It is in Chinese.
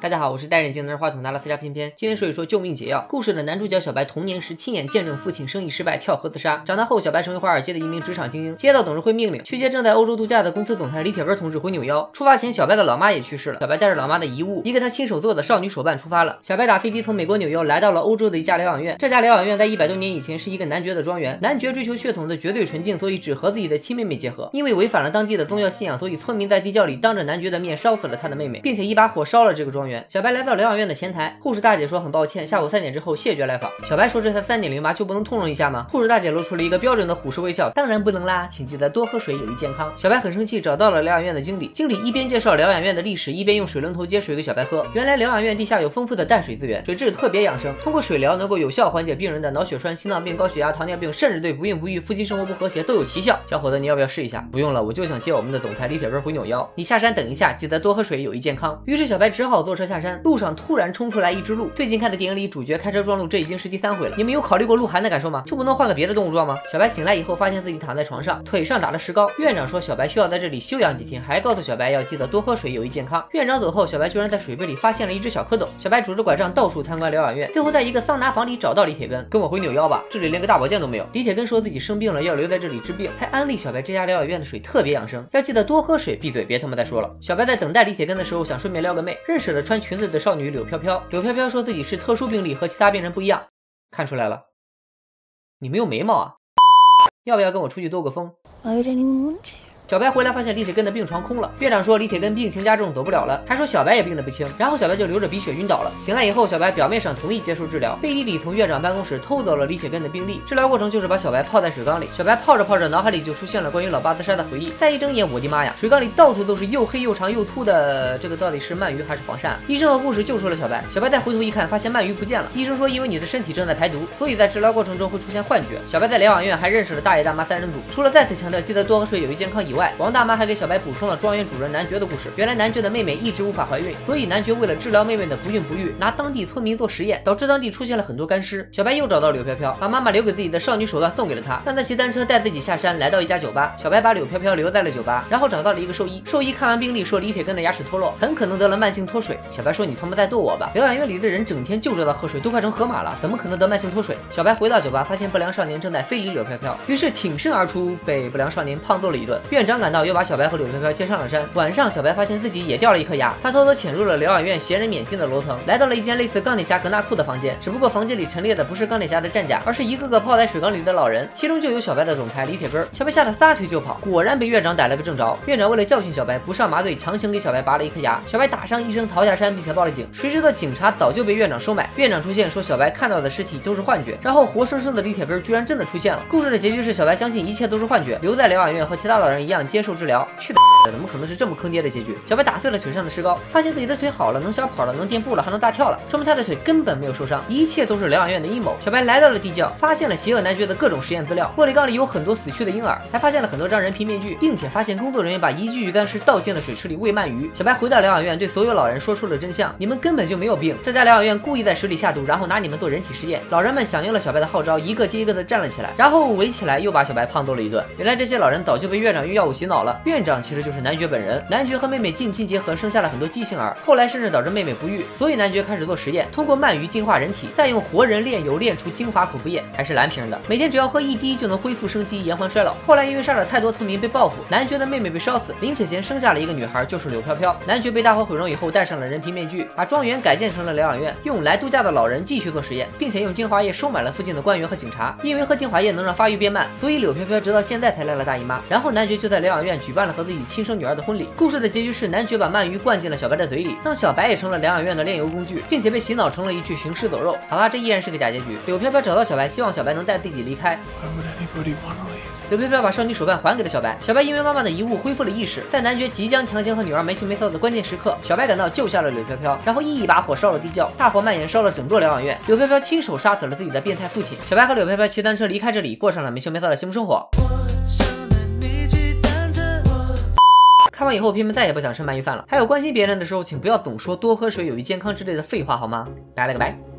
大家好，我是戴眼镜拿着话筒拿了私家片片。今天说一说救命解药。故事的男主角小白童年时亲眼见证父亲生意失败跳河自杀，长大后小白成为华尔街的一名职场精英，接到董事会命令去接正在欧洲度假的公司总裁李铁根同志回纽腰。出发前，小白的老妈也去世了，小白带着老妈的遗物，一个他亲手做的少女手办出发了。小白打飞机从美国纽腰来到了欧洲的一家疗养院，这家疗养院在100多年以前是一个男爵的庄园，男爵追求血统的绝对纯净，所以只和自己的亲妹妹结合。因为违反了当地的宗教信仰，所以村民在地窖里当着男爵的面烧死了他的妹妹，并且一把火烧了这个庄园。小白来到疗养院的前台，护士大姐说很抱歉，下午3点之后谢绝来访。小白说这才3.0吧，就不能通融一下吗？护士大姐露出了一个标准的虎式微笑，当然不能啦，请记得多喝水，有益健康。小白很生气，找到了疗养院的经理，经理一边介绍疗养院的历史，一边用水龙头接水给小白喝。原来疗养院地下有丰富的淡水资源，水质特别养生，通过水疗能够有效缓解病人的脑血栓、心脏病、高血压、糖尿病，甚至对不孕不育、夫妻生活不和谐都有奇效。小伙子，你要不要试一下？不用了，我就想接我们的总裁李铁根回纽腰。你下山等一下，记得多喝水，有益健康。于是小白只好坐车下山，路上突然冲出来一只鹿。最近看的电影里，主角开车撞鹿，这已经是第3回了。你们有考虑过鹿晗的感受吗？就不能换个别的动物撞吗？小白醒来以后，发现自己躺在床上，腿上打了石膏。院长说小白需要在这里休养几天，还告诉小白要记得多喝水，有益健康。院长走后，小白居然在水杯里发现了一只小蝌蚪。小白拄着拐杖到处参观疗养院，最后在一个桑拿房里找到李铁根，跟我回纽腰吧，这里连个大保健都没有。李铁根说自己生病了，要留在这里治病，还安利小白这家疗养院的水特别养生，要记得多喝水。闭嘴，别他妈再说了。小白在等待李铁根的时候，想顺便撩个妹，认识了穿裙子的少女柳飘飘。柳飘飘说自己是特殊病例，和其他病人不一样。看出来了，你没有眉毛啊？要不要跟我出去兜个风？小白回来发现李铁根的病床空了，院长说李铁根病情加重，走不了了，还说小白也病得不轻，然后小白就流着鼻血晕倒了。醒来以后，小白表面上同意接受治疗，背地里从院长办公室偷走了李铁根的病历。治疗过程就是把小白泡在水缸里，小白泡着泡着，脑海里就出现了关于老爸自杀的回忆。再一睁眼，我的妈呀，水缸里到处都是又黑又长又粗的，这个到底是鳗鱼还是黄鳝？医生和护士救出了小白，小白再回头一看，发现鳗鱼不见了。医生说因为你的身体正在排毒，所以在治疗过程中会出现幻觉。小白在疗养院还认识了大爷大妈3人组，除了再次强调记得多喝水有益健康以外，王大妈还给小白补充了庄园主人男爵的故事。原来男爵的妹妹一直无法怀孕，所以男爵为了治疗妹妹的不孕不育，拿当地村民做实验，导致当地出现了很多干尸。小白又找到柳飘飘，把妈妈留给自己的少女手段送给了她，让她骑单车带自己下山，来到一家酒吧。小白把柳飘飘留在了酒吧，然后找到了一个兽医。兽医看完病历说李铁根的牙齿脱落，很可能得了慢性脱水。小白说你他妈在逗我吧？疗养院里的人整天就知道喝水，都快成河马了，怎么可能得慢性脱水？小白回到酒吧，发现不良少年正在非礼柳飘飘，于是挺身而出，被不良少年胖揍了一顿。院长赶到，又把小白和柳飘飘接上了山。晚上，小白发现自己也掉了一颗牙，他偷偷潜入了疗养院闲人免进的楼层，来到了一间类似钢铁侠格纳库的房间，只不过房间里陈列的不是钢铁侠的战甲，而是一个个泡在水缸里的老人，其中就有小白的总裁李铁根。小白吓得撒腿就跑，果然被院长逮了个正着。院长为了教训小白，不上麻醉，强行给小白拔了一颗牙。小白打伤医生逃下山，并且报了警。谁知道警察早就被院长收买。院长出现说小白看到的尸体都是幻觉，然后活生生的李铁根居然真的出现了。故事的结局是小白相信一切都是幻觉，留在疗养院和其他老人一样接受治疗。去的，怎么可能是这么坑爹的结局？小白打碎了腿上的石膏，发现自己的腿好了，能小跑了，能垫步了，还能大跳了，说明他的腿根本没有受伤，一切都是疗养院的阴谋。小白来到了地窖，发现了邪恶男爵的各种实验资料，玻璃缸里有很多死去的婴儿，还发现了很多张人皮面具，并且发现工作人员把一具鱼干尸倒进了水池里喂鳗鱼。小白回到疗养院，对所有老人说出了真相：你们根本就没有病，这家疗养院故意在水里下毒，然后拿你们做人体实验。老人们响应了小白的号召，一个接一个的站了起来，然后围起来又把小白胖揍了一顿。原来这些老人早就被院长用药物洗脑了，院长其实就是男爵本人。男爵和妹妹近亲结合，生下了很多畸形儿，后来甚至导致妹妹不育，所以男爵开始做实验，通过鳗鱼净化人体，再用活人炼油炼出精华口服液，还是蓝瓶的，每天只要喝1滴就能恢复生机，延缓衰老。后来因为杀了太多村民被报复，男爵的妹妹被烧死，临死前生下了一个女孩，就是柳飘飘。男爵被大火毁容以后，戴上了人皮面具，把庄园改建成了疗养院，用来度假的老人继续做实验，并且用精华液收买了附近的官员和警察。因为喝精华液能让发育变慢，所以柳飘飘直到现在才来了大姨妈。然后男爵就在疗养院举办了和自己亲生女儿的婚礼。故事的结局是男爵把鳗鱼灌进了小白的嘴里，让小白也成了疗养院的炼油工具，并且被洗脑成了一具行尸走肉。好吧，这依然是个假结局。柳飘飘找到小白，希望小白能带自己离开。柳飘飘把少女手办还给了小白，小白因为妈妈的遗物恢复了意识。在男爵即将强行和女儿没羞没臊的关键时刻，小白赶到救下了柳飘飘，然后一把火烧了地窖，大火蔓延烧了整座疗养院。柳飘飘亲手杀死了自己的变态父亲。小白和柳飘飘骑单车离开这里，过上了没羞没臊的幸福生活。看完以后，片片再也不想吃鳗鱼饭了。还有关心别人的时候，请不要总说多喝水有益健康之类的废话好吗？拜了个拜。